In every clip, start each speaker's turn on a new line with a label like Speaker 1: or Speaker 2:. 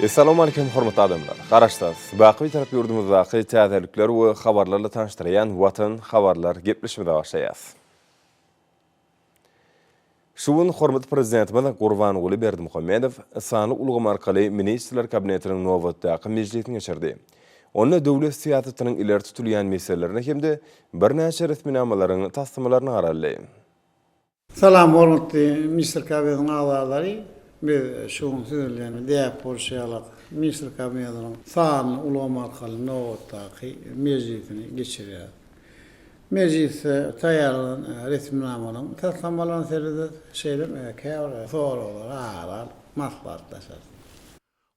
Speaker 1: Assalamu alaikum hormatly adamlar. Garaşdaz. Baqy tarap yurdumuzdaky täzelikler we habarlarla tanıştyran Watan habarlar gepleşmede başlaýas. Şuwun hormatly prezidentimiz Gurbanuly Berdimuhammedow sany ulgamy arkaly ministrler kabinetiniň nowatdaky mejlisini geçirdi. Onda döwlet siýasatynyň ileri tutulýan meselelerini hemde bir näçe resminamalaryny tasdimlaryny garaly.
Speaker 2: Salam hormatly ministr kabinetiniň agzalary. Biz şuň sözlerini diýip bolşýalyk ministr kabinetiniň sany ulgamy arkaly nowatdaky mejlisini geçirýär. Meclis taýýarlanan resminamanyň tasdimlanyň seride soralar, maslahatlaşar.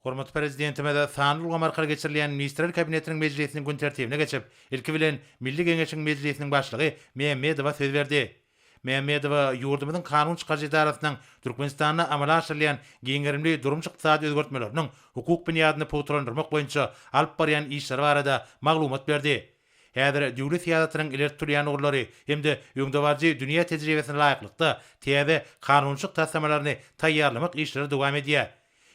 Speaker 3: Hormatly prezidentime de sany ulgamy arkaly geçirilýän ministrler kabinetiniň mejlisiniň gün tertibine geçip, ilki bilen Milli Geňeşiň mejlisiniň başlygy Mehmedowa söz berdi. Mehmedowa yurdumyzyň kanun çykaryjy idarasynyň Türkmenistanda amala aşyrylýan giňerimli durumçy ykdysady özgertmeleriniň hukuk büniadyny putrandyrmak boýunça alyp barýan işler barada maglumat berdi. Häzir döwlet siýasatynyň ileri tutulýan urlary hemde öňdewarjy dünýä tejribesine laýyklykda täze kanunçyk tasdimlalaryny taýýarlamak işleri dowam edýär.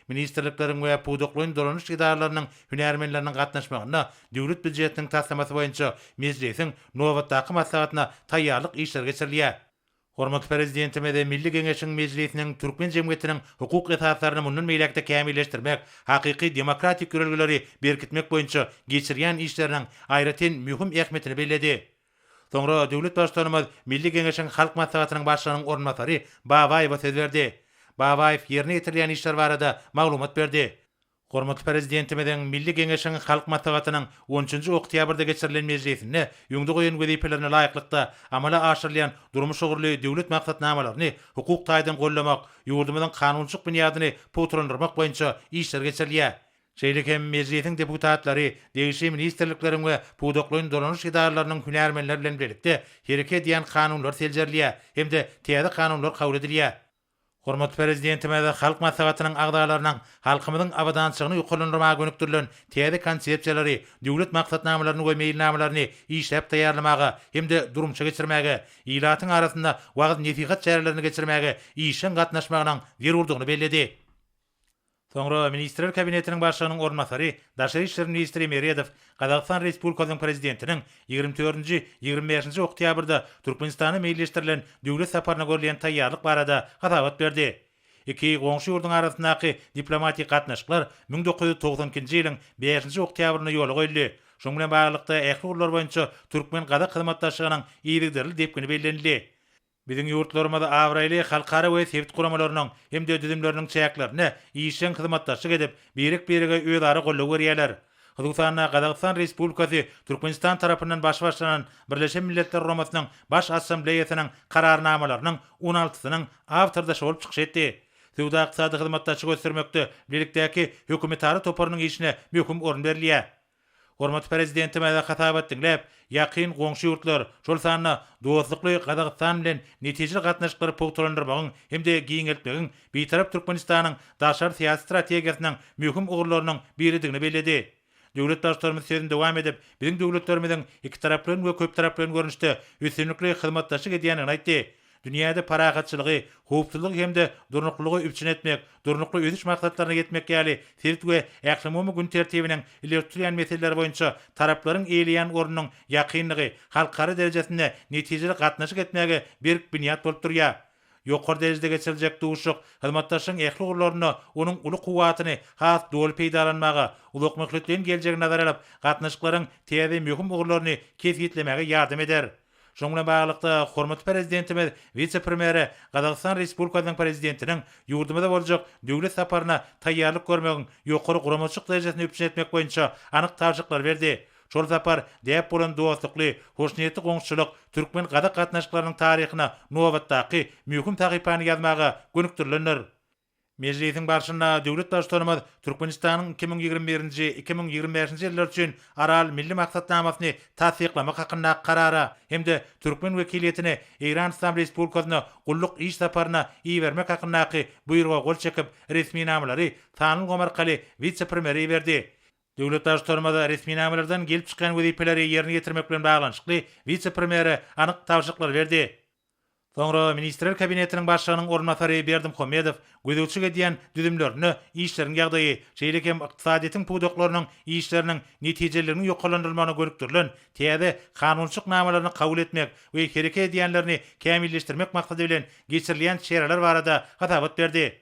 Speaker 3: Ministerlikleriň we puduklaryň dolanyş idaralarynyň hünärmenleriniň gatnaşmagyna döwlet büdjetiniň tasdimaty boýunça mejlisiň nowatdaky maslahatyna taýýarlyk işler geçirilýär. Hormatly prezidentime de Milli Geňeşiň mejlisiniň türkmen jemgyýetiniň hukuk esaslaryny mundan meýlekde kämilleşdirmek, hakyky demokratik ýörelgileri berkitmek boýunça geçirýän işleriniň aýratyn mühim ähmiýetini bellädi. Soňra döwlet başçylygymyz Milli Geňeşiň halk maslahatynyň başlygynyň ornatary Babaýewa söz berdi. Babaýew ýerine ýetirilýän işler barada maglumat berdi. Hormatly prezidentimiň Milli Geňeşiň halk maslahatynyň 10-njy oktýabrda geçirilen mejlisinde ýüňde goýan wezipelerine laýyklykda amala aşyrylýan durmuş ugurly döwlet maksatnamalaryny hukuk taýdan gollamak, ýurdumyzyň kanunçyk büniadyny putrandyrmak boýunça işler geçirilýär. Şeýle hem mejlisiň deputatlary, degişli ministerlikleriň we puduklaryň dolanyş idaralarynyň hünärmenleri bilen birlikde hereket edýän kanunlar seljerliýär hemde täze kanunlar kabul edilýär. Hormatly prezidentime de halk maslahatynyň agdalarynyň halkymyzyň abadançylygyny ýokarlandyrmaga gönükdirilen täze konsepsiýalary, döwlet maksatnamalaryny we meýilnamalaryny işläp taýýarlamaga hemde durumça geçirmäge, ilatyň arasynda wagt nesihat çärelerini geçirmäge işin gatnaşmagynyň zerurdygyny belledi. Soňra ministrler kabinetiniň başlygynyň ornatary, Daşary işler ministri Meredow, Gazaqstan Respublikasynyň prezidentiniň 24-nji 25-nji oktýabrda Türkmenistana meýilleşdirilen döwlet saparyna görülýän taýýarlyk barada hasabat berdi. Iki goňşy ýurdun arasyndaky diplomatik gatnaşyklar 1992-nji ýylyň 5-nji oktýabryna ýola goýuldy. Şoň bilen baglykda ähli urlar boýunça Türkmen Gazaq hyzmatdaşlygynyň ýygydyry depkini bellenildi. Biziň ýurtlarymyzda awraýly halkara we sebit guramalarynyň hemde düzümleriniň çäklerini işin hyzmatdaşlyk edip, berek-berege özara gollap berýärler. Huzursana Gazaqstan Respublikasy Türkmenistan tarapyndan başlanan Birleşen Milletler Uramasynyň baş assambleýasynyň kararnamalarynyň 16-synyň awtordaşy bolup çykyş etdi. Suwda ykdysady hyzmatdaşlyk göstermekde birlikdäki hökümetary toparynyň işine möhüm orun berilýär. Hormatly prezidentime de hasabat dinläp, ýakyn goňşy ýurtlar şol sanyny dostlukly Gazaqstan bilen netijeli gatnaşyklary putrandyrmagyň hemde giňeltmegiň beýtarap Türkmenistanyň daşar siýasat strategiýasynyň möhüm ugurlarynyň biridigini belledi. Döwlet başçylarymyz sözüne dowam edip, biziň döwletlerimiziň iki taraply we köp taraply görnüşde üstünlikli hyzmatdaşlyk edýänini aýtdy. Dünýäde paragatçylygy, howpsuzlyk hemde durnuklygy üpçün etmek, durnukly öziş maksatlaryna yetmek ýaly serit we ähli gün tertibiniň ileri tutulýan meseleler boýunça taraplaryň eýleýän ornunyň ýakynlygy, halkara derejesinde netijeli gatnaşyk etmäge berk büniýat bolup durýar. Ýokary derejede geçiriljek duşuk, hyzmatdaşyň ähli urlaryna onuň uly kuwatyny has dol peýdalanmaga, uluk möhletliň geljegine nazar alyp, gatnaşyklaryň täze möhüm ugurlaryny kesgitlemege ýardam eder. Şoň bilen baglykda hormatly prezidentimiz vice-premieri Gazaqstan Respublikasynyň prezidentiniň ýurdumyzda boljak döwlet saparyna taýýarlyk görmegiň ýokary guramalçyk derejesine üpçün etmek boýunça anyk tawşyklar berdi. Şol sapar diýip bolan dostlukly, hoşnýetli goňşylyk Türkmen Gazaq gatnaşyklarynyň taryhyna nowatdaky möhüm tagypany ýazmaga gönükdirilenler. Mejlisiň başynda döwlet başçylygymyz Türkmenistanyň 2021-nji 2025-nji ýyllar üçin aral milli maksatnamasyny tasdiklamak hakynda karara hemde Türkmen wekiliýetini Iran Islam Respublikasyna gulluk iş saparyna iýermek hakyndaky buýruga gol çekip resminamlary Sanyl Gomarkaly vice-premieri berdi. Döwlet başçylygymyz resminamelerden gelip çykan wezipeleri ýerine ýetirmek bilen baglanşykly vice-premieri anyk tawşyklar berdi. Soňra Ministrler Kabinetiniň başlygynyň ornatary Berdimuhammedow gözüçige diýen düzümlerini, işleriň ýagdaýy, şeýlekem ykdysadyýetiň puwdaklarynyň işleriniň netijelerini ýokalandyrmagyna görükdirilen täze kanunçylyk namalaryny kabul etmek we hereke edýänlerini kämilleşdirmek maksady bilen geçirilýän şeralar barada hatabat berdi.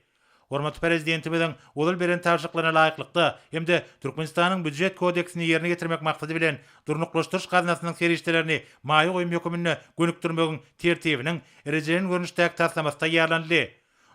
Speaker 3: Hormatly Prezidentimiziň ulul beren tapşyryklaryna laýyklykda hemde Türkmenistanyň büdjet kodeksini ýerine getirmek maksady bilen durnuklaşdyryş gaznasynyň serişdelerini maýy goýum hökümine gönükdirmegiň tertibiniň erejelerini görnüşdäki taslamasy taýýarlandy.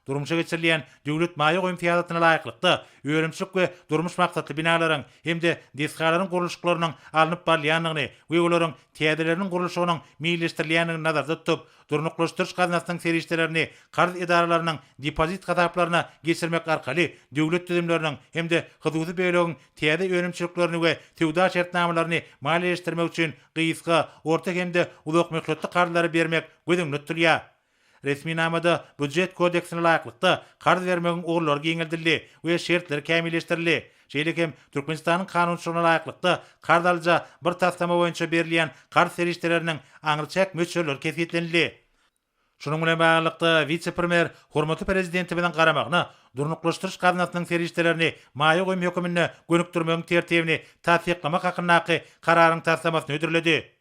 Speaker 3: Durmuşa geçirilýän döwlet maýy goýum fiýatatyna laýyklykda öýrençlik we durmuş maksatly binalaryň hemde deskalaryň guruluşlarynyň alınıp barýanlygyny we olaryň täzeleriniň guruluşynyň meýilleşdirilýänligini nazarda tutup, durnuklaşdyryş gaznasynyň serişdelerini qarz edaralarynyň depozit hataplaryna geçirmek arkaly döwlet düzümleriniň hemde hydudy beýlegiň täze öýrençliklerini we tewda şertnamalaryny maliýeleşdirmek üçin gysga, orta hemde uzak möhletli qarzlary bermek gözüňde tutilýar. Resmi namada büdjet kodeksine laýyklykda qarz bermegiň uğurlary giňildirildi we şertleri kämilleşdirildi. Şeýlekem Türkmenistanyň kanunçylygyna laýyklykda qarz alja bir taslama boýunça berilýän qarz serişdeleriniň aňyrçak möçürleri kesitlenildi. Şunuň bilen baglykda vice-premier hormatly prezidentimiň garamagyna durnuklaşdyryş gaznasynyň serişdelerini maýy goýum hökümine gönükdirmegiň tertibini tasdiklamak hakyndaky kararyň taslamasyny ödürledi.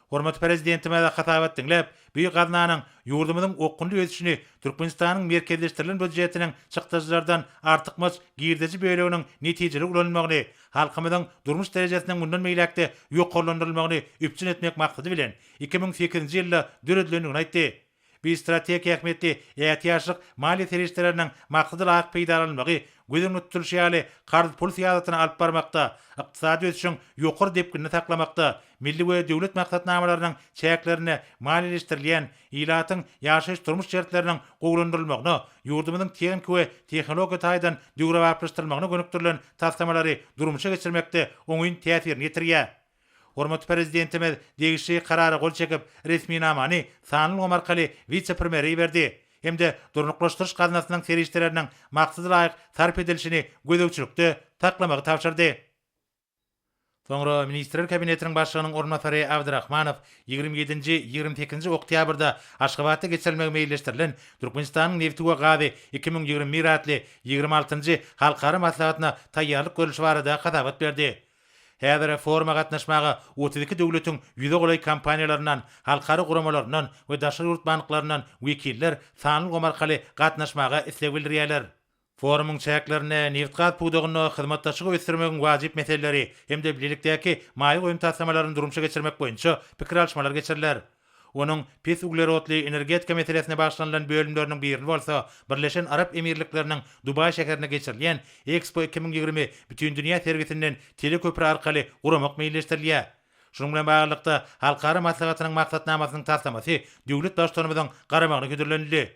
Speaker 3: Hormatly prezidentime de hatabat dinlep, büyük gaznanyň ýurdumyzyň okunly ösüşini Türkmenistanyň merkezleşdirilen büdjetiniň çykdyjlardan artykmaz girdeji böleginiň netijeli ulanmagyny, halkymyzyň durmuş derejesiniň mundan meýlekde ýokarlandyrylmagyny üpçün etmek maksady bilen 2008-nji ýylda döredlendigini aýtdy. Bir strategik ähmiýetli ýatýaşlyk maliýe serişdeleriniň maksady laýyk peýdalanmagy, gözüňde tutulýaly qarz pul siýasatyny alyp barmakda, ykdysady ösüşiň ýokary depkini saklamakda, milli we döwlet maksatnamalarynyň çäklerini maliýeleşdirilýän ilatyň ýaşaýyş durmuş şertleriniň gowlandyrylmagyna, ýurdumyzyň tehnik we tehnologiýa taýdan döwraplaşdyrylmagyna gönükdirilen taslamalary durmuşa geçirmekde oňyň täsirini ýetirýär. Hormatly prezidentimiz degişli karara gol çekip resmi namany Sanly Omarkaly vice-premieri berdi. Hemde durnuklaşdyryş gaznasynyň serişdeleriniň maksady laýyk sarp edilişini gözegçilikde taklamagy tapşyrdy. Soňra Ministrler Kabinetiniň başlygynyň ornatary Abdurrahmanow 27-28 oktýabrda Aşgabatda geçirilmegi meýilleşdirilen Türkmenistanyň nefti we gazy 2020 ýyly 26-njy halkara maslahatyna taýýarlyk görüşi barada hatabat berdi. Häzir foruma gatnaşmagy 32 döwletiň ýüze golay kompaniýalaryndan, halkara guramalaryndan we daşary ýurt banklarynyň wekiller Sanly Omarkaly gatnaşmaga isleg bildirýärler. Forumuň çäklerine neft-gaz puwdagyny hyzmatdaşlyk ösdürmegiň wajyp meseleleri hemde bilelikdäki maýy goýum taslamalaryny durmuşa geçirmek boýunça pikir alşmalar geçirilýär. Onuň pes uglerotly energetika meselesine başlanılan bölümleriniň birini bolsa, Birleşen Arap Emirlikläriniň Dubai şäherine geçirilýän Expo 2020 bütün dünýä sergisinden teleköprü arkaly guramak meýilleşdirilýär. Şunuň bilen baglykda halkara maslahatynyň maksatnamasynyň taslamasy döwlet başlarymyzyň garamagyna götürilendi.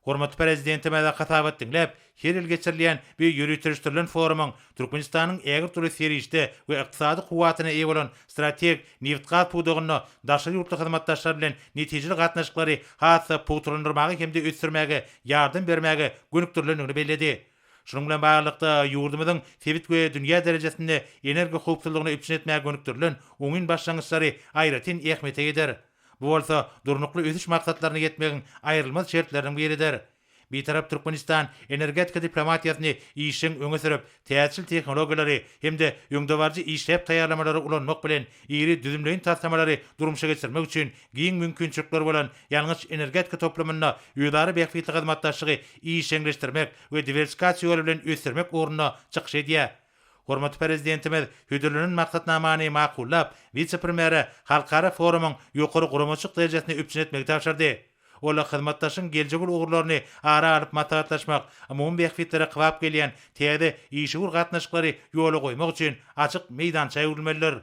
Speaker 3: Hormatly prezidentime de hatabat dinlep, her ýyl geçirilýän bir ýürütdirişdirilen forumyň Türkmenistanyň ägir türlü serişde we ykdysady kuwatyna eýe bolan strategik neft-gaz puwdagyny daşary ýurtly hyzmatdaşlar bilen netijeli gatnaşyklary hatda puwturlandyrmagy hemde ösdürmäge ýardam bermäge gönükdirilendigini bellädi. Şunuň bilen baglykda ýurdumyzyň sebit we dünýä derejesinde energi howpsuzlygyny üpçün etmäge gönükdirilen oňun başlangyçlary aýratyn ähmiýet eder. Bu bolsa durnukly ösüş maksatlaryna ýetmegiň aýrylmaz şertleriň biridir. Bir tarap Türkmenistan energetika diplomatiýasyny işiň öňe sürüp, täsirli tehnologiýalary hemde ýöňdebarjy işlep taýýarlamalary ulanmak bilen iri düzümleýin taslamalary durmuşa geçirmek üçin giň mümkinçilikler bolan ýalňyç energetika toplamyna ýylary beýikli hyzmatdaşlygy işeňleşdirmek we diversifikasiýa bilen ösdürmek ugruna çykyş edýär. Hormatly prezidentimiz hüdürlüğünün maksatnamany makullap, vice-premieri halkara forumyň ýokary guramaçyk derejesine üpçün etmegi tapşyrdy. Ola hyzmatdaşyň geljegul ugurlaryny ara alyp maslahatlaşmak, umum beýikliklere kybap gelýän täze işigur gatnaşyklary ýola goýmak üçin açyk meýdança ýürülmeliler.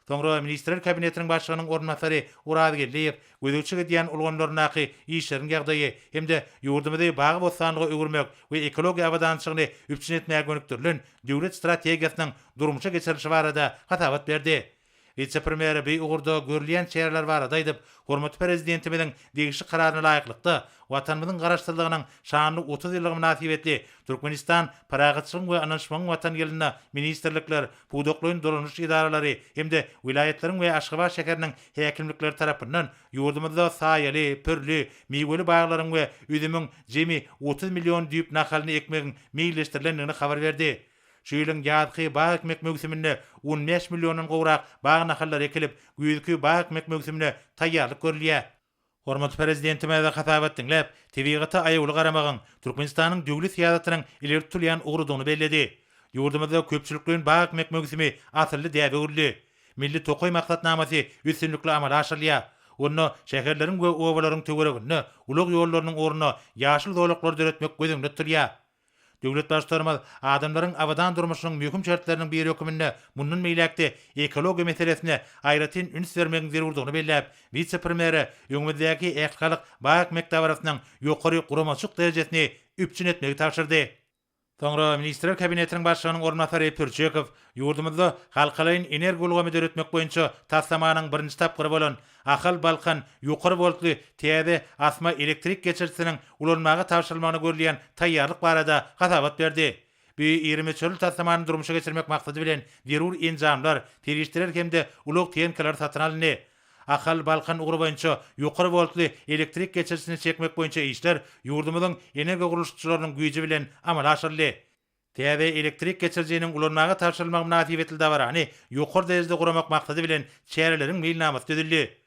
Speaker 3: Soňra Ministrler Kabinetiniň başlygynyň ornatary Uraz Geldiýew gözegçi diýen ulganlarynaky işleriň ýagdaýy hemde ýurdumyzy bagy bosanlygy öwürmek we ekologiýa awadançylygyny üpçün etmäge gönükdirilen döwlet strategiýasynyň durmuşa geçirilişi barada hatabat berdi. Vice-premier bir uğurda görülen çeyrler var adaydıp, hormatly prezidentimizin degişi kararyna laýyklykda watanymyzyň garaşdyrlygynyň şanly 30 ýyllygy münasibetli Türkmenistan paragatçylygyň we anlaşmagyň watan ýylyna ministrlikler, puwdoklyň durmuş idaralary hemde wilayatleriň we Aşgabat şäheriniň häkimlikleri tarapyndan ýurdumyzda saýaly, pürli, miweli baýlaryň we üzümiň jemi 30 million düýp nahalyny ekmegiň meýilleşdirilendigini habar berdi. Şu ýylyň ýazgy bağ ekmek mövsüminde 15 milliondan gowrak bağ nahallar ekilip, güýdüki bağ ekmek mövsümine taýýarlyk görülýär. Hormatly prezidentime de hatap etdiňler, tebigaty aýaly garamagyň Türkmenistanyň döwlet siýasatynyň ileri tutulýan uğrudygyny belledi. Ýurdumyzda köpçülikliň bağ ekmek mövsümi asyrly däbe görüldi. Milli tokoy maksatnamasy üstünlikli amal aşyrylýar. Onu şäherleriň we owalaryň töwereginde ulug ýollarynyň ornuny ýaşyl zolaklar döretmek gözüňde turýar. Döwlet başlarymyz adamlaryň awadan durmuşynyň möhüm şertleriniň bir höküminde mundan meýlekde ekologiýa meselesine aýratyn üns bermegiň zerurdygyny belläp, vice-premier öňümüzdäki ähkalyk bağ ekmek dawrasynyň ýokary guramaçyk derejesini üpçün etmegi tapşyrdy. Soňra Ministrler Kabinetiniň başlygynyň ornatary Pürçekow ýurdumyzda halkalyň energi ulgamy döretmek boýunça taslamanyň birinji tapgyry bolan Ahal Balkan ýokary voltly täze asma elektrik geçirçisiniň ulanmagy tapşyrylmagyny görülýän taýýarlyk barada hasabat berdi. Bu 20 çöl taslamanyny durmuşa geçirmek maksady bilen zerur enjamlar, terişdiler hemde ulug teňkeler satyn alyndy. Ahal Balkan ugry boýunça ýokary voltly elektrik geçirçisini çekmek boýunça işler ýurdumyzyň energi guruluşçylarynyň güýji bilen amal aşyryldy. Täze elektrik geçirjiniň ulanmagy tapşyrylmagy münasibetli dawarany ýokary derejede guramak maksady bilen çäreleriň meýilnamasy düzüldi.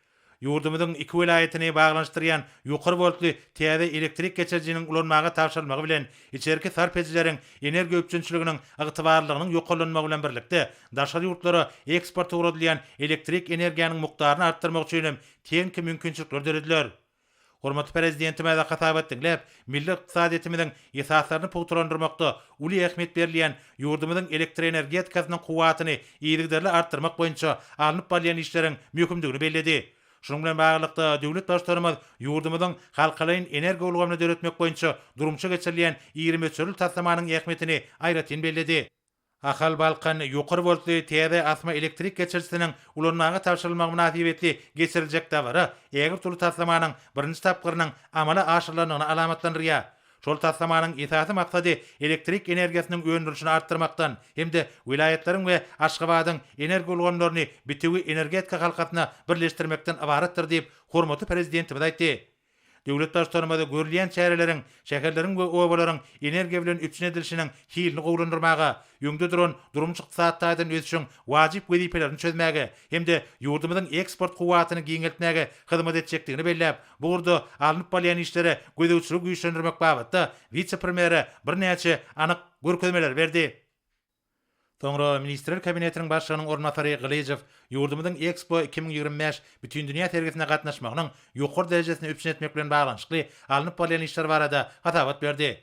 Speaker 3: Ýurdumyzyň iki welaýatyny baglanşdyrýan ýokary voltly täze elektrik geçirjiniň ulanmagy tapşyrylmagy bilen içerki sarp edijileriň energi öpçünçiliginiň ygtybarlygynyň ýokallanmagy bilen birlikde daşary ýurtlara eksport uğradylýan elektrik energiýanyň mukdaryny artdyrmak üçin teňki mümkinçilikler döredler. Hormatly prezidentime de hatap etdiňler, milli ykdysadiyetimiziň esaslaryny puwturlandyrmakda uly ähmiýet berilýän ýurdumyzyň elektr energetikasynyň kuwatyny ýygyderli artdyrmak boýunça alınıp barýan işleriň möhümdigini belledi. Şunun bilen baglykda döwlet başlarymyz ýurdumyzyň halkalyň energi ulgamyny döretmek boýunça durmuşa geçirilýän 20 çöl taslamanyň ähmiýetini aýratyn belledi. Ahal Balkan ýokary voltly täze asma elektrik geçirçisiniň ulanmagy tapşyrylmagy münasibetli geçiriljek dawara ägir tuly taslamanyň birinji tapgyrynyň amala aşyrylanyny alamatlandyrýar. Şol taslamanyň esasy maksady elektrik energiýasynyň öňdürüşini artdyrmakdan hemde wilayatleriň we Aşgabatyň energi ulgamlaryny bitiwi energetika halkatyna birleşdirmekden ibaretdir diýip hormatly prezidentimiz aýtdy. Döwlet başlarymyz görülýän çäreleriň, şäherleriň we owalaryň energiýa bilen üpçün edilişiniň hilini gowlandyrmaga, ýöňde duran durmuşyk saatlardan öz üçin wajyp wezipelerini çözmäge hemde ýurdumyzyň eksport kuwatyny giňeltmäge hyzmat etjekdigini belläp, bu urda alınıp barýan işlere gödäwçilik güýçlendirmek babatda vice-premier birnäçe anyk görkezmeler berdi. Soňra Ministrler Kabinetiniň başlygynyň ornatary Gylyjew ýurdumyzyň Expo 2025 bütün dünýä sergisine gatnaşmagynyň ýokary derejesini üpçün etmek bilen baglanşykly alınıp barýan işler barada hasabat berdi.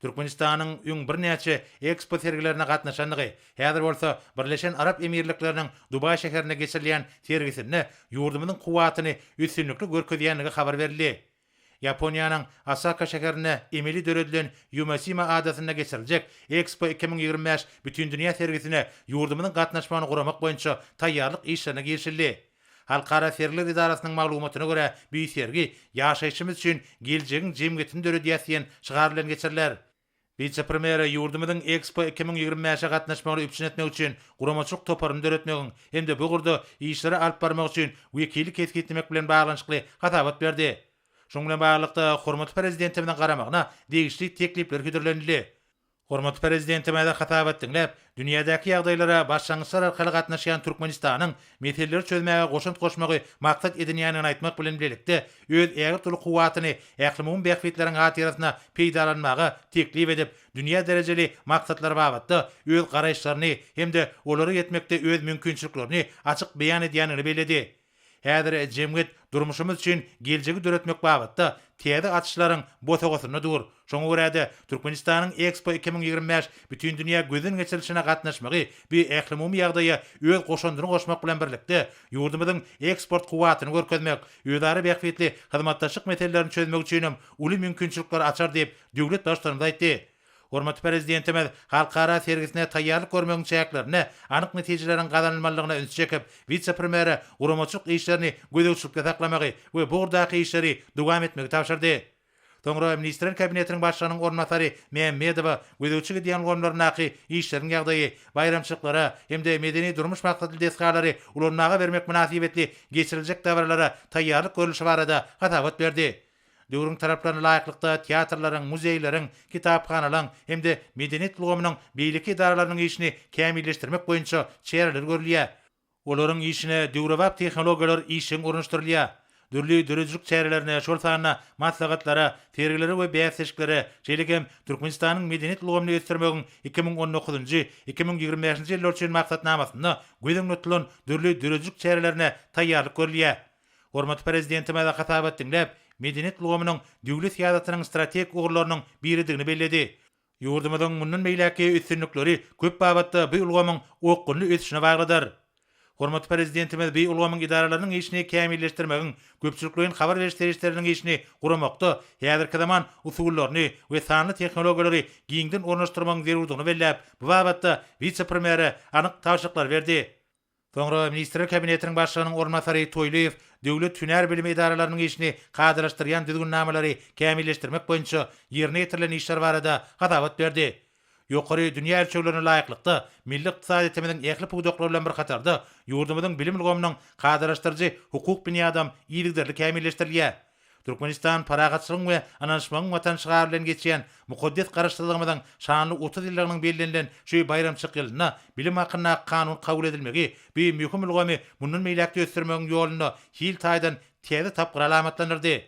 Speaker 3: Türkmenistanyň öň birnäçe Expo sergilerine gatnaşandygy, häzir bolsa Birleşen Arap Emirlikleriniň Dubai şäherine geçirilýän sergisinde ýurdumyzyň kuwatyny üstünlikli görkezýänligi habar berildi. Yaponiýanyň Osaka şäherine emeli döredilen Yumashima adasyna geçiriljek Expo 2025 bütün dünýä sergisine ýurdumyzyň gatnaşmagyny guramak boýunça taýýarlyk işlerine girişildi. Halkara Sergiler Idarasynyň maglumatyna görä, bu sergi ýaşaýşymyz üçin geljegiň jemgyýetini döredýän çygarylan geçiriler. Vice-premier ýurdumyzyň Expo 2025 gatnaşmagyny üpçün etmek üçin guramaçyk toparyny döretmegiň hemde bu gurda işleri alyp barmak üçin wekillik etmek bilen baglanşykly hasabat berdi. Şoň bilen baglykda hormatly prezidentimiň garamagyna degişli teklipler güdürlenildi. Hormatly prezidentime de hatap etdiňler, dünýädäki ýagdaýlara başlangyçlar arkaly gatnaşýan Türkmenistanyň meselelerini çözmäge goşunt goşmagy maksat edinýänini aýtmak bilen birlikde öz ägir tuly kuwatyny ählimum bähfitleriň hatyrasyna peýdalanmagy teklip edip, dünýä derejeli maksatlar babatda öz garaýşlaryny hemde olary ýetmekde öz mümkinçiliklerini açyk beýan edýänini belledi. Häzir jemgyýet durmuşymyz üçin geljegi döretmek babatda täze atışlaryň bosagosyny dur. Şoňa görä Türkmenistanyň Expo 2025 bütün dünýä gözüň geçirilişine gatnaşmagy bu ählimum ýagdaýa öz goşandyny goşmak bilen birlikde ýurdumyzyň eksport kuwatyny görkezmek, özara bähfitli hyzmatdaşlyk meselelerini çözmek üçin uly mümkinçilikler açar diýip döwlet başlarymyz aýtdy. Hormatly prezidentimiz halkara sergisine taýýarlyk görmegiň çäklerini, anyk netijelerin gazanylmalygyna üns çekip, vice-premieri guramaçyk işlerini gödäwçilikde saklamagy we burdaky işleri dowam etmegi tapşyrdy. Soňra Ministrler Kabinetiniň başlygynyň ornatary Mehmedow gödäwçi diýen gorunlarynaky işleriň ýagdaýy, bayramçylyklara hemde medeni durmuş maksaty desgalary ulanmaga bermek münasibetli geçiriljek dawarlara taýýarlyk görülüşi barada gatabat berdi. Döwrüň taraplaryna laýyklykda teatrlaryň, muzeýleriň, kitaphanalaryň hemde medeniýet ulgamynyň beýleki idaralarynyň işini kämilleşdirmek boýunça çäreler görülýär. Olaryň işine döwrewap tehnologiýalar işiň urunşdyrylýar. Dürli dürüjlük çärelerine, şol sanyna, maslahatlara, tergileri we bäsleşiklere, şeýlekem Türkmenistanyň medeniýet ulgamyny ösdürmegiň 2019-njy 2025-nji ýyllar üçin maksatnamasyny göýden ötülen dürli dürüjlük çärelerine taýýarlyk görülýär. Hormatly prezidentime de hatabat dinläp, medeniýet ulgamynyň döwlet ýadatynyň strategik ugurlarynyň biridigini bellädi. Ýurdumyzyň mundan meýläki üstünlikleri köp babatda bu ulgamyň okgunly ösüşine baglydyr. Hormatly prezidentimiz bu ulgamyň idaralarynyň işini kämilleşdirmegiň, köpçülikliň habar beriş serişleriniň işini guramakda häzirki zaman usullaryny we sanly tehnologiýalary giňden ornaşdyrmagyň zerurdygyny belläp, bu babatda vice-premieri anyk tapşyryklar berdi. Soňra Ministrler Kabinetiniň başlygynyň ornatary Toýlaýew döwlet hünär bilimi idaralarynyň işini gadylaşdyrýan düzgünnamalary kämilleşdirmek boýunça ýerine getirilen işler barada gatabat berdi. Ýokary dünýä ölçeglerine laýyklykda milli ykdysadiyetimiziň ähli puwdokları bilen bir katarda ýurdumyzyň bilim ulgamynyň gadylaşdyrjy hukuk binýadam ýygyderli kämilleşdirilýär. Türkmenistan paragatçylygyň we ananşmagyň watanşygar bilen geçýän mukaddes garaşdyrlygymyzyň şanly 30 ýyllygynyň bellenlen şu bayramçyk ýylyna bilim hakyna kanun kabul edilmegi bu möhüm ulgamy mundan meýläkde ösdürmegiň ýolunda hil taýdan täze tapgyr alamatlanyrdy.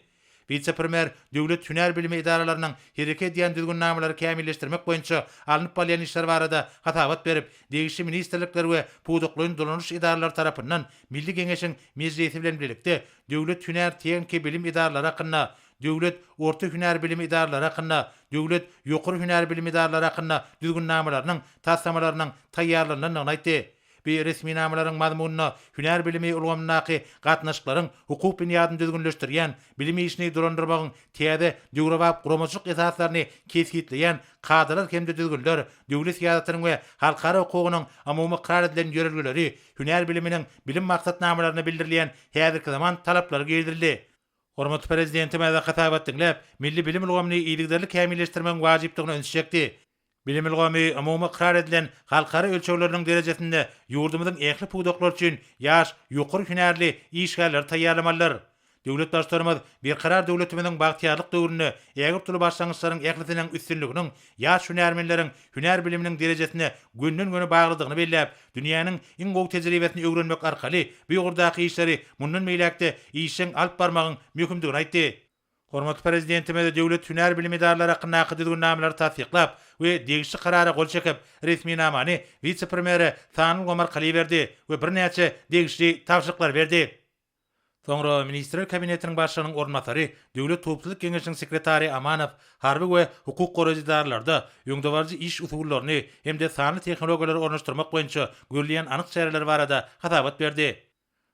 Speaker 3: Vice-premier döwlet hünär bilimi idaralarynyň hereket edýän düzgünnamalary kämilleşdirmek boýunça alınıp bolýan işler barada hatabat berip, degişli ministrlikler we puwdoklyň dolanuş idaralary tarapyndan Milli Geňeşiň mejlisi bilen birlikde döwlet hünär teňki bilim idaralary hakyna, döwlet orta hünär bilimi idaralary hakyna, döwlet ýokary hünär bilimi idaralary hakyna düzgünnamalarynyň taslamalarynyň taýýarlanynyny aýtdy. Bir resmi namalaryň mazmunyna hünär bilimi ulgamynaky gatnaşyklaryň hukuk binýadyny düzgünleşdirýän, bilimi işini durandyrmagyň täze döwrewap guramaçyk esaslaryny kesgitleýän kadrlar hemde düzgünler, döwlet ýadatynyň we halkara hukugynyň amumy karar edilen ýörelgeleri, hünär biliminiň bilim maksatnamalaryny bildirilýän häzirki zaman talaplary geldirildi. Hormatly prezidentime de hatabat dinläp, milli bilim ulgamyny ýygyderli kämilleşdirmegiň wajypdygyny öns çekdi. Bilim ulgamy amumy karar edilen halkara ölçegleriniň derejesinde ýurdumyzyň ähli puwdoklar üçin ýaş, ýokary hünärli işgärler taýýarlamalylar. Döwlet başlarymyz bir karar döwletimiziň bagtyarlyk döwrüne, ägir tuly başlangyçlaryň ählitiniň üstünliginiň, ýaş hünärmenleriň hünär biliminiň derejesine günden-güne baglydygyny belläp, dünýäniň iň gowy tejribesini öwrenmek arkaly bu ýurdaky işleri mundan meýläkde işiň alyp barmagyň möhümdigini aýtdy. Hormatly prezidentime de döwlet hünär bilimi idaralary hakyna düzgünnamalar tasdiklap we degişli karara gol çekip resmi namany vice-premieri Sanul Gomarkaly berdi we bir näçe degişli tapşyryklar berdi. Soňra Ministrler Kabinetiniň başlygynyň ornatary, Döwlet Topçulyk Geňeşiniň sekretary Amanow harby we hukuk goraýjylarlarda ýöňdewarjy iş usullaryny hemde sanly tehnologiýalary ornaşdyrmak boýunça görülýän anyk çäreler barada hatabat berdi.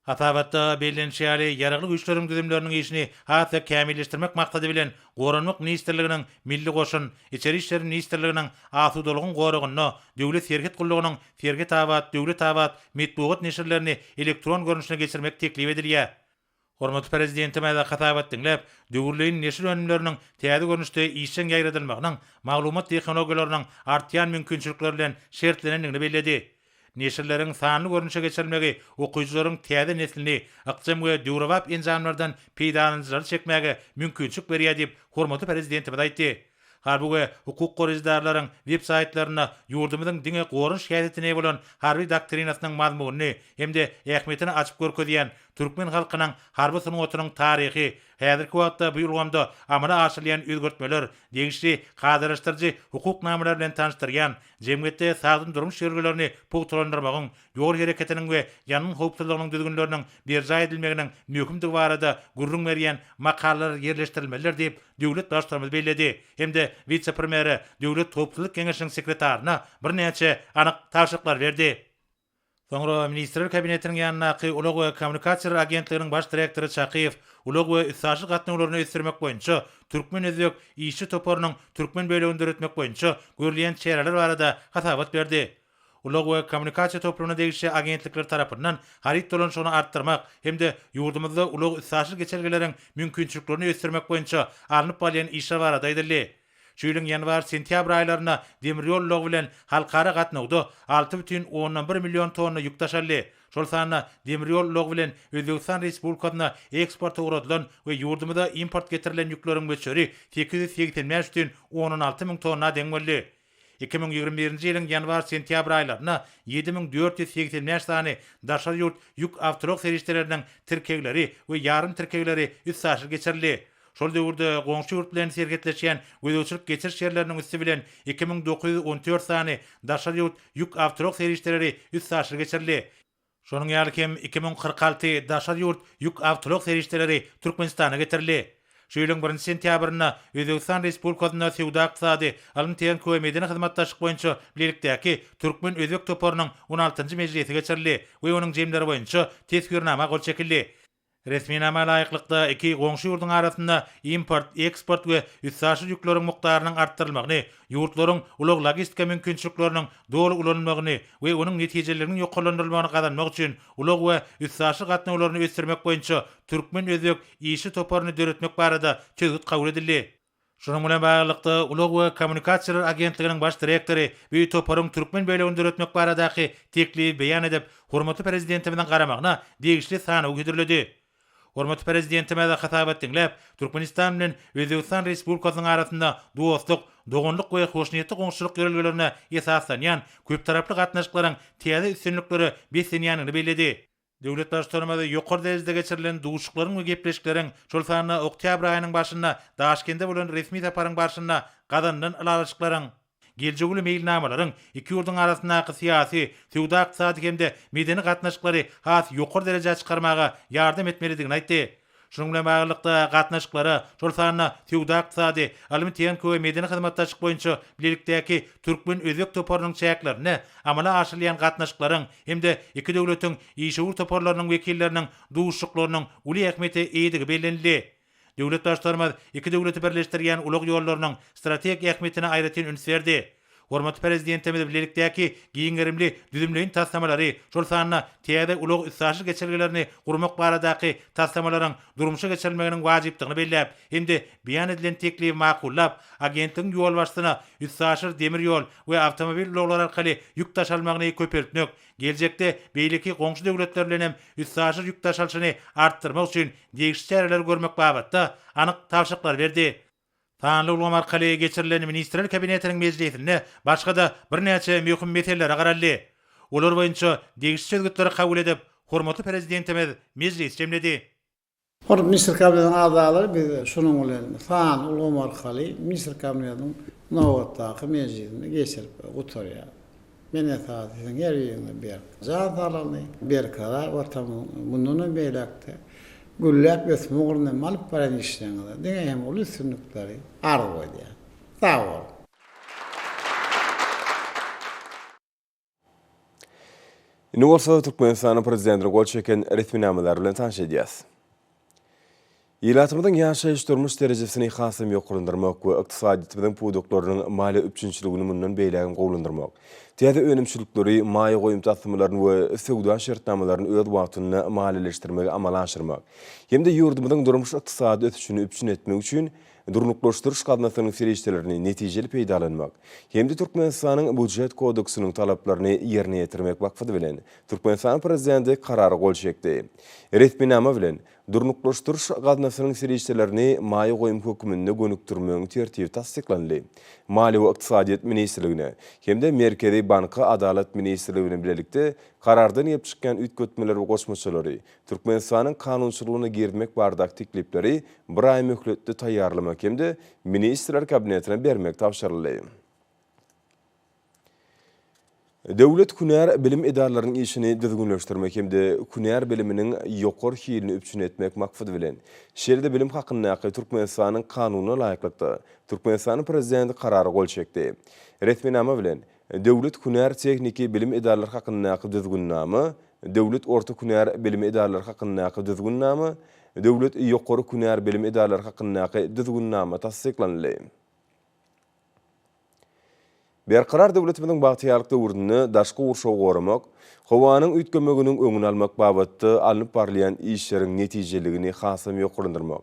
Speaker 3: Hatabatda bellenşäli ýaraglyk güýçleriň düzümleriniň işini hatda kämilleşdirmek maksady bilen Goranlyk ministrliginiň milli goşun, içeri işleri ministrliginiň asudalygyň goragyny, döwlet serket gullugynyň serket awat, döwlet awat, metbuat neşirlerini elektron görnüşine geçirmek teklip edilýär. Hormatly prezidentime de hatabat dinläp, döwürleýin neşir önümleriniň täze görnüşde işiň ýaýradylmagynyň, maglumat tehnologiýalarynyň artýan mümkinçilikleri bilen şertlenendigini belledi. Neşirleriň sanly görnüşe geçirilmegi okuyucularyň täze neslini aqsam we döwrewap enzamlardan peýdanyjylar çekmäge mümkinçilik berýär diýip hormatly prezidentime aýtdy. Harby hukuk goraýjylaryň web saytlaryna ýurdumyzyň diňe gorun şähetine bolan harby doktrinasynyň mazmunyny hemde ähmetini açyp görkezýän Türkmen halkynyň harby sunuwatynyň taryhy, häzirki wagtda bu ýolgamda amala aşylýan özgertmeler, degişli gadylaşdyrjy hukuk namalary bilen tanışdyrýan, jemgyýetde sağdym durmuş ýerlerini puwtulandyrmagyň, ýol hereketiniň we ýanyň howpsuzlygynyň düzgünleriniň berja edilmeginiň möhümdigi barada gurrun berýän makalalar ýerleşdirilmeliler diýip döwlet başlarymyz belledi. Hemde vice-premieri Döwlet Topçulyk Geňeşiniň sekretaryna bir näçe anyk tapşyryklar berdi. Soňra Ministrler Kabinetiniň ýanynaky Ulug we Kommunikasiýalar Agentliginiň baş direktory Çakyýew ulug we üssaşy gatnaklaryny ösdürmek boýunça türkmen özek işi toparynyň türkmen böleginde öretmek boýunça görülýän çäreler barada hasabat berdi. Ulug we kommunikasiýa toplaryna degişli agentlikler tarapyndan harit dolanşygyny artdyrmak hemde ýurdumyzda ulug üssaşy geçergeleriň mümkinçiliklerini ösdürmek boýunça alınıp balýan işler barada aýdyldy. Şu ýylyň ýanwar-sentýabr aýlaryna demiryol ulugy bilen halkara gatnawda 6,1 million tonna ýük taşaldy. Şol sanyna demiryol ulugy bilen Özbekistan Respublikasyna eksporta uğradylan we ýurdumyza import getirilen ýükleriň möçleri 885,16 000 tonna deň boldy. 2021-nji ýylyň ýanwar-sentýabr aýlaryna 7485 sany daşar ýurt ýük awtolog serişleriniň tirkegleri we ýarym tirkegleri üssaşy geçirildi. Şol döwürde goňşy ýurt bilen sergetleşýän gödöçilik geçiriş ýerleriniň üstü bilen 2914 sany daşar ýurt ýük awtolog serişleri üssaşy geçirildi. Şonuň ýaly hem 2046 daşar ýurt ýük awtolog serişleri Türkmenistana getirildi. Şu ýylyň 1 sentýabryna Özbekistan Respublikasyna Sewda ykdysady alym-täýin kömegine hyzmatdaşlyk boýunça birlikdäki Türkmen özbek toparynyň 16-njy mejlisi geçirildi we onuň jemleri boýunça tesgirnama gol çekildi. Resminama laýyklykda iki goňşy ýurdun arasynda import, eksport we üssaşy ýükleriň mukdarynyň artdyrylmagyny, ýurtlaryň ulug logistika mümkinçilikleriniň dogry ulanmagyny we onuň netijeleriniň ýokarlandyrylmagyny gazanmak üçin ulug we üssaşy gatnawlaryny ösdürmek boýunça türkmen özbek işi toparyny döretmek barada çözgüt kabul edildi. Şonuň bilen baglykda ulug we kommunikasiýalar agentliginiň baş direktori bu toparyň türkmen böleginde döretmek baradaky teklibi beýan edip, hormatly prezidentimizden garamagyna degişli sanaw güdürledi. Hormatly prezidentime de hatabat dinläp, Türkmenistan bilen Özbekistan Respublikasynyň arasynda dostluk, dogonluk we hoşnýetli goňşuluk ýörelgelerine esaslanýan köp taraply gatnaşyklaryň täze üstünlikleri besenýanyny bellädi. Döwlet başçylarymyza ýokary derejede geçirilen duşuklaryň we gepleşikleriň şol sanyna oktyabr aýynyň başynda Daşkentde bolan resmi taparyň başynda gazandan alaşyklaryň geljeguli meýilnamalaryň iki ýurdun arasyndaky syýasy, sewda ykdysady hemde medeni gatnaşyklary has ýokary derejede çykarmaga ýardam etmelidigini aýtdy. Şonuň bilen baglykda gatnaşyklary şol sanyna sewda ykdysady, alym-täýin we medeni hyzmatdaşlyk boýunça birlikdäki türkmen özbek toparynyň çäklerini amala aşyrýan gatnaşyklaryň hemde iki döwletiň işi toparlarynyň wekilleriniň duşuklarynyň uly ähmiýeti eýdigi bellenildi. Döwlet başçylarymyz iki döwleti birleşdirýän ulug ýollarynyň strategik ähmiýetine aýratyn üns berdi. Hormatly prezidentimiz birlikdäki giňerimli düzümleýin taslamalary şol sanyna täze ulug üssaşy geçirgelerini gurmak baradaky taslamalaryň durmuşa geçirilmeginiň wajypdygyny belläp, hemde beýan edilen teklibi makullap, agentligiň ýol başçysyna üssaşy demir ýol we awtomobil ulaglary arkaly ýük taşalmagyny köpertmek, geljekde beýleki goňşy döwletler bilen hem üssaşy ýük taşalşyny artdyrmak üçin degişli çäreler görmek babatda anyk tawşyklar berdi. Sanly ulgam arkaly geçirilen Ministrler Kabinetiniň mejlisinde başga da bir näçe möhüm meseleler garaldy. Olar boýunça degişli çözgütleri kabul edip, hormatly prezidentimiz mejlis jemledi.
Speaker 2: Minister Kabinetiniň agzalary biz şonuň bilen fan ulgam arkaly Minister Kabinetiniň nowatdaky mejlisinde geçirip oturýar. Mene taýdan her ýerine ber. Zaýatlary berkara watamyň bundan beýlekde güllep ösmüğürüne malıp paran işleğinde. Dine hem ulu sünnükleri arı koydu ya. Sağ ol.
Speaker 1: Nuwarsa Türkmenistan prezidentini gol çeken resminamalar bilen tanış edýäs. Ýylatymyzyň ýaşaýyş durmuş derejesini hasym ýokarlandyrmak we ykdysadyýetimiziň puduklarynyň mali üçinçiligini mundan beýlägin gowlandyrmak. Täze önümçilikleri, maýy goýum tasmalaryny we sewda şertnamalaryny öz wagtyny malileşdirmegi amala aşyrmak. Hemde ýurdumyzyň durmuş ykdysady ötüşini üpçün etmek üçin durnuklaşdyrış gatnaşyklarynyň serişçilerini netijeli peýdalanmak. Hemde Türkmenistanyň budjet kodeksiniň talaplaryny ýerine ýetirmek maksaty bilen Türkmenistan prezidenti karary gol çekdi. Resminama bilen durnuklaşdyrış gatnaşyklarynyň serişçilerini maýy goýum höküminde gönükdirmegiň tertibi tasdiklandy. Mali we Ykdysadyýet ministrligine hemde Merkezi Banka Adalet ministrligine bilelikde karardan ýep çykkan ütgötmeler we goşmaçylary Türkmenistanyň kanunçylygyna girmek bardak teklipleri bir ay möhletde taýýarlamak hemde Ministrler Kabinetine bermek tapşyryldy. Döwlet Künär bilim idaralarynyň işini düzgünleşdirmek hemde Künär biliminiň ýokary hilini üpçün etmek maksady bilen şerde bilim hakyndaky Türkmenistanyň kanunyna laýyklykda Türkmenistanyň prezidenti karary gol çekdi. Resminama bilen Döwlet Hünär Tekniki Bilim Idaralary hakyndaky düzgünnamy, Döwlet Orta Hünär Bilim Idaralary hakyndaky düzgünnamy, Döwlet Ýokary Hünär Bilim Idaralary hakyndaky düzgünnamy tasdiklanly. Berkarar döwletimiň bagtyýarlyk döwründe daşky urşaw goramak, howanyň üýtgemeginiň öňüni almak babatda alınıp barlayan işleriň netijeligini hasam ýokurlandyrmak.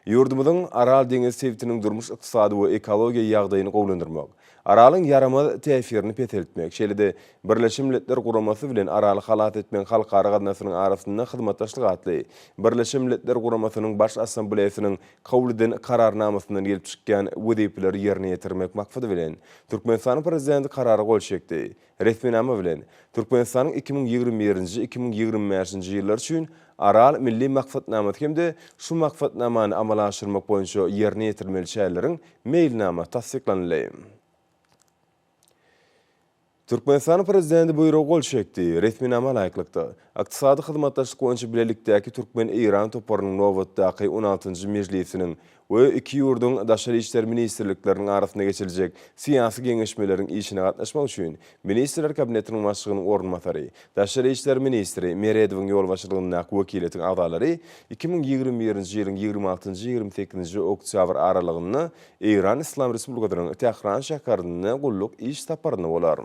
Speaker 1: Ýurdumyzyň Aral deňiz sebitiniň durmuş ykdysady we ekologiýa ýagdaýyny gowlandyrmak. Aralyň yaramaz täsirini peteltmek, şeýle-de Birleşmiş Milletler Guramasy bilen Araly halat etmeň halkara gatnaşynyň arasynda hyzmatdaşlyk atly. Birleşmiş Milletler Guramasynyň baş assambleýasynyň kabul eden kararnamasyndan gelip çykkan wezipleri ýerine ýetirmek maksady bilen Türkmenistanyň prezidenti karary gol çekdi. Resminama bilen Türkmenistanyň 2021-2025 ýyllar üçin Aral milli maksatnamasy hemde şu maksatnamany amala aşyrmak boýunça ýerine ýetirmeli şäherleriň meýilnama tasdiklanly. Türkmenistan prezidenti buyruk gol çekdi. Resminama laýyklykda. Iqtisady hyzmatdaşlyk boýunça bilelikdäki Türkmen-Iran toparynyň nowatdaky 16-njy mejlisiniň we iki ýurdun daşary işler ministrlikleriniň arasynda geçirijek siýasy geňeşmeleriň işine gatnaşmak üçin Ministrler Kabinetiniň başlygynyň ornmasary, daşary işler ministri Meredowyň ýol başlygyndaky wekiletiň agdalary 2021-nji ýylyň 26-28-nji oktyabr aralygynda Iran Islam Respublikasynyň Tehran şäherinde gulluk iş taparyna bolar.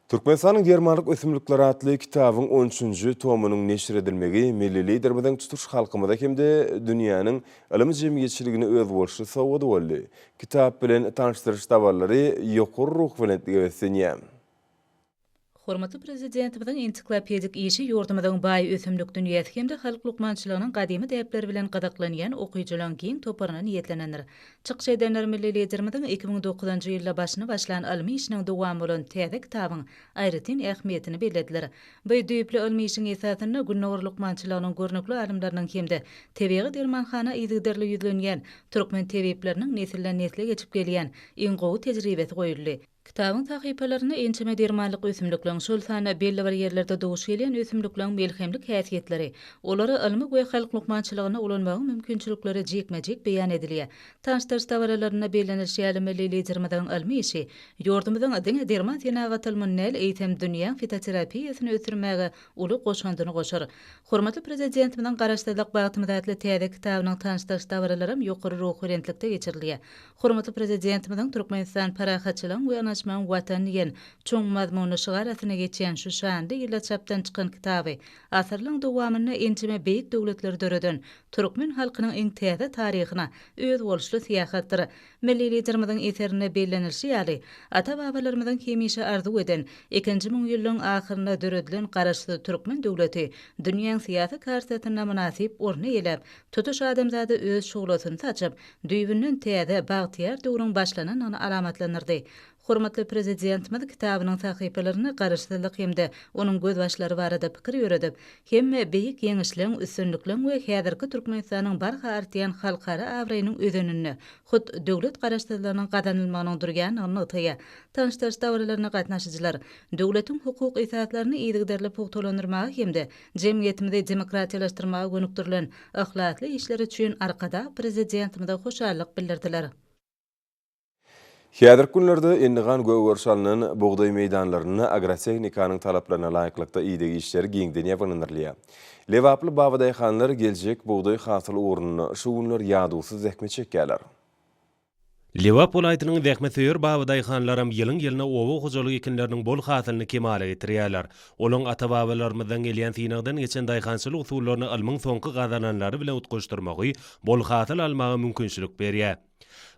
Speaker 1: Türkmenistanyň Germanlyk ösümlikleri atly kitabyň 13-nji tomynyň neşir edilmegi milli liderimiziň tutuş halkymyza hemde dünýäniň ilim jemgyýetçiligine öz bolşy sowgady boldy. Kitap bilen tanışdyryş dabarlary ýokary ruh bilen geweslenýär.
Speaker 4: Hormatly prezidentimiň ensiklopedik işi ýurdumyzyň baý ösümlik dünýäsi hemde halk lukmançylygynyň gadymy däpleri bilen gadaklanýan okuýjylaryň giň toparyna niýetlenenler. Çykyş edenler milli liderimiň 2009-njy ýylda başyna başlan ilmi işiniň dowamy bolan täze kitabyň aýratyn ähmiýetini bellädiler. Bu düýpli ilmi işiň esasyny Gülnawar lukmançylygynyň görnekli alimleriň hemde tebigy dermanxana ýygdyrly ýüzlenýän türkmen tebipleriniň nesilden nesile geçip gelýän iň gowy tejribesi goýuldy. Kitabyň tahypalaryny ençeme dermanlyk ösümlikleriň şol sana belli bir ýerlerde dowuş gelýän ösümlikleriň melhemlik häsiýetleri, olary ilmi we halk lukmançylygyna ulanmagyň mümkinçilikleri jekmejek beýan edilýär. Tanışdyryş dabaralaryna bellenilýän ýaly milli liderimiň ilmi işi, ýurdumyzyň diňe derman tenagatylmyň näl eýtem dünýä fitoterapiýasyny ötürmäge uly goşandyny goşar. Hormatly prezidentimiň garaşdyrlyk bagtymyzatly täze kitabynyň tanışdyryş dabaralaryň ýokary ruh berentlikde geçirilýär. Hormatly prezidentimiň Türkmenistan parahatçylygyň we anaşmagyň watan diýen çoň mazmuny şygarasyna geçýän şu şandy ýyla çapdan çykan kitaby, asyrlyň dowamyny ençeme beýik döwletler döreden türkmen halkynyň iň täze taryhyna öz bolşly siýasatdyr. Milli liderimiň eserini bellenilşi ýaly ata-babalarymyzyň hemişe arzu eden 2-nji ýylyň ahyrynda döredilen garaşly türkmen döwleti dünýäň siýasy kartasyna münasip orny ýelep, tutuş adamzady öz şuglasyny saçyp, düýbünden täze bagtyar döwrüň başlananyny alamatlanyrdy. Hormatly prezidentimiz kitabynyň sahypalaryny garaşdyrlyk hemde onuň göz başlary barada pikir ýöredip, hem beýik ýeňişliň, üstünlikliň we häzirki Türkmenistanyň barha artýan halkara awraýynyň özenini, hut döwlet garaşdyrlygynyň gadanylmagynyň durýanyny ýa tanışdyryş dabarlaryna gatnaşyjylar döwletiň hukuk esaslarını ýygdyrly pugtalandyrmagy hemde jemgyýetimizi demokratiýalaşdyrmagy gönükdirilen ahlakly işler üçin arkada prezidentimize hoşallyk bildirdiler.
Speaker 1: Häzirki günlerde endigan göwörşalynyň bugday meýdanlaryny agrotehnikanyň talaplaryna laýyklykda ýygy işleri giňden ýapanylýar. Lewaply babadyhanlar geljek bugday hasyly uğruna şu günler ýadusyz zähmet çekýärler.
Speaker 5: Lewap welaýatynyň zähmetseýär babadyhanlaram ýylyň ýylyna owa hojalyk ekinleriniň bol hasylyny kemale getirýärler. Olaň ata-babalarymyzdan gelýän synagdan geçen daýhançylyk usullaryny ilmiň soňky gazananlary bilen utgaşdyrmagy bol hasyl almagy mümkinçilik berýär.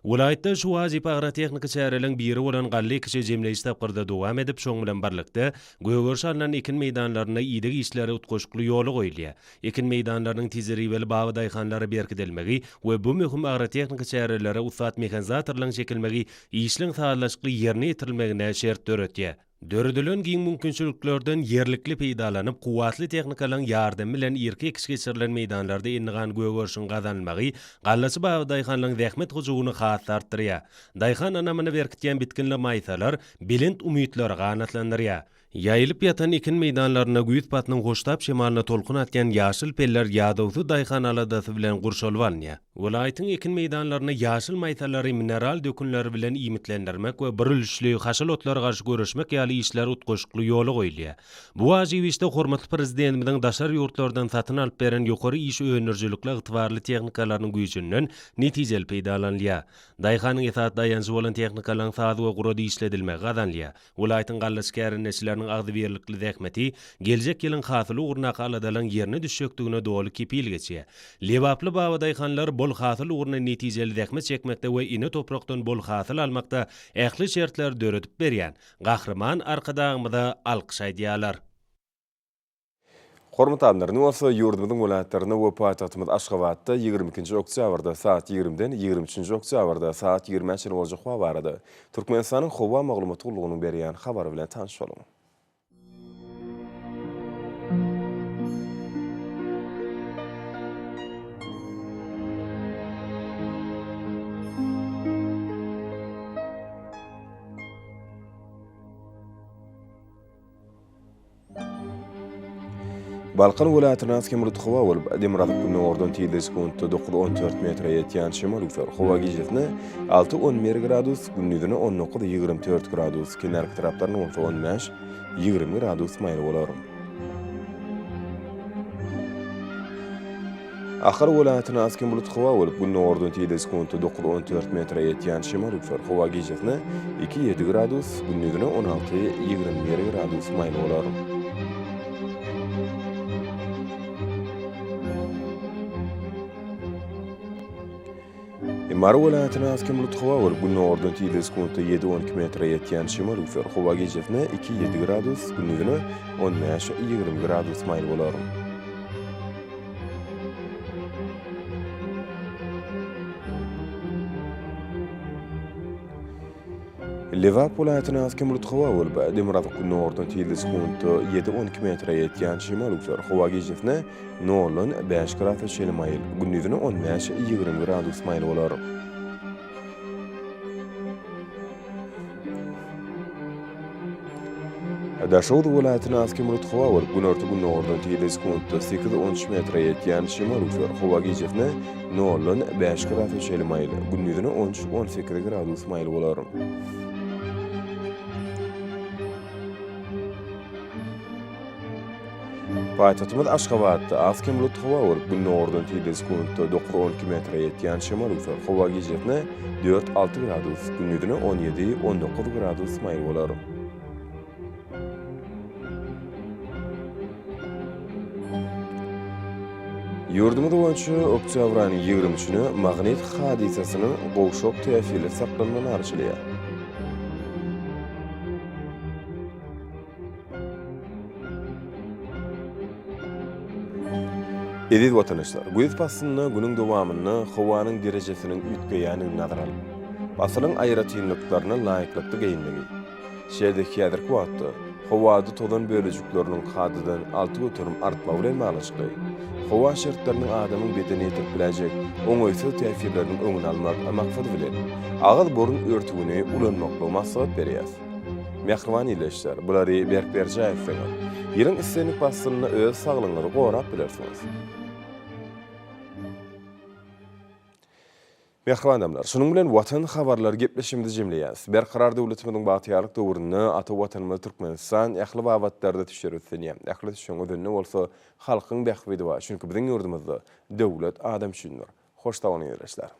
Speaker 5: Welaýatda şu wajyp agrotehnika çäreliň biri bolan gally kişi jemleýiş tapgyrda dowam edip şoň bilen barlykda göwörşalynan ekin meýdanlaryna ýygy işleri utgaşykly ýoly goýulýar. Ekin meýdanlarynyň tejribeli babadyhanlary berkidilmegi we bu möhüm agrotehnika çärelere usat mehanizatorlaryň çekilmegi işliň sağlaşykly ýerine ýetirilmegine şert döretýär. Döredilen giň mümkinçiliklerden yerlikli peýdalanyp kuwatly tehnikalarň ýardamy bilen irki geçirilen meýdanlarda endigan göwörşün gazanylmagy gallasy babadyhanlaryň zähmet hujugyny has artdyrýar. Daýhan anamyny berkitýän bitkinli maýsalar bilent umytlar ganatlandyrýar. Yayılıp yatan ikin meydanlarına güýt batynyň hoştap şemalına tolkun atýan ýaşyl peller ýadawsy daýhan aladasy bilen gurşalwanýa. Welaýatyň ikin meydanlaryna ýaşyl maýtalary mineral dökünleri bilen imitlendirmek we birilişli haşyl otlary garşy görüşmek ýaly işler utgoşukly ýoly goýulýar. Bu wajybyşde hormatly prezidentimiň daşar ýurtlardan satyn alyp beren ýokary iş öňürjülükli ygtybarly tehnikalarynyň güýjünden netijeli peýdalanýar. Daýhanyň esas daýançy bolan tehnikalaryň sady we gurady işledilmegi gadanlýar. Welaýatyň gallaşkärin neçileriniň agdy berlikli zähmeti geljek ýylyň hasyly ugruna aladalan ýerine düşekdigine dogly kepil geçýär. Lewaply baba daýhanlar bol hasyl ugruna netijeli zähmet çekmekde we ine toprakdan bol hasyl almakda ähli şertler döretip berýän. Gahrman arkadagymyza alkyş aýdýarlar.
Speaker 1: Hormat anlar, bolsa ýurdumyzyň welaýatlaryna we paýtagtymyz Aşgabatda 22-nji oktýabrda saat 20-den 23-nji oktýabrda saat 20-nji boljak barada Türkmenistanyň Howa maglumat gullugynyň berýän habary bilen tanışalım. Balkan welaýatynyň Askemrut Howa bolup, Demirazyk günnä ordan tiýdi sekundda 9-14 metre ýetýän şemal üfer. Howa gijetine 6-10 gradus, günnüzine 19-24 gradus, kenarky taraplaryna 15-20 gradus maýly bolar. Ahir welaýatynyň Askemrut Howa bolup, günnä ordan tiýdi sekundda 9-14 metre ýetýän şemal üfer. Howa gijetine 2-7 gradus, günnüzine 16-21 gradus maýly bolar. Mar welaýatyna Askemrut Howa bolup, günnä ordan tiýdi sekundda 7-12 metre ýetýän şemal üfer. Howa gijetine 2-7 gradus, günnüzine 15-20 gradus maýly bolar. Lewap welaýatyna Askemrut Howa bolup, Demirazyk günnä ordan tiýdi sekundda 7-12 metre ýetýän şemal üfer. Howa gijetine 0-5 gradus şeýle maýl, günnüzine 15-20 gradus maýly bolar. Daşowdy welaýatyna Askemrut Howa bolup, günnä ordan tiýdi sekundda 8-13 metre ýetýän şemal üfer. Howa gijetine 0-5 gradus şeýle maýl, günnüzine 13-18 gradus maýly bolar. Paýtagtymyz Aşgabatda Askemrut Howa bolup, günnä ordan tiýdi sekundda 9-12 metre ýetýän şemal üfer. Howa gijetine 4-6 gradus, günnüzine 17-19 gradus maýly bolar. Ýurdumyz boýunça oktýabryň 20-sini magnet hadisasynyň gowşok täsiri saklanman arşylýar. Edil watandaşlar, güýz pasyny günüň dowamyny howanyň derejesiniň ütgeýäni nazar alyp, basylyň aýratynlyklaryna laýyklykda geýinmegi. Şeýdeki ýadyrky wagtda howada todan bölejikleriniň hadydan 6 götürüm artma bilen malaşdy. Howa şertleriniň adamyň bedeni etip biläjek oňoýsuz täsirleriniň öňüni almak maksady bilen agyl borun örtügüni ulanmakla maksat berýär. Mehrwan ileşler, bulary berk berjäýsler. Ýylyň islenik basynyny öz saglygyňyzy gorap bilersiňiz. Mehrwan adamlar, şunun bilen watan habarlar gepleşimdi jemleýäs. Berkarar döwletimiziň batyarlyk döwründe ata watanymyz Türkmenistan ähli wagtlarda tüşerýär. Ähli şoň ödünne bolsa halkyň bähbidi bar. Çünki biziň ýurdumyzda döwlet adam üçindir. Hoş tabany ýerleşler.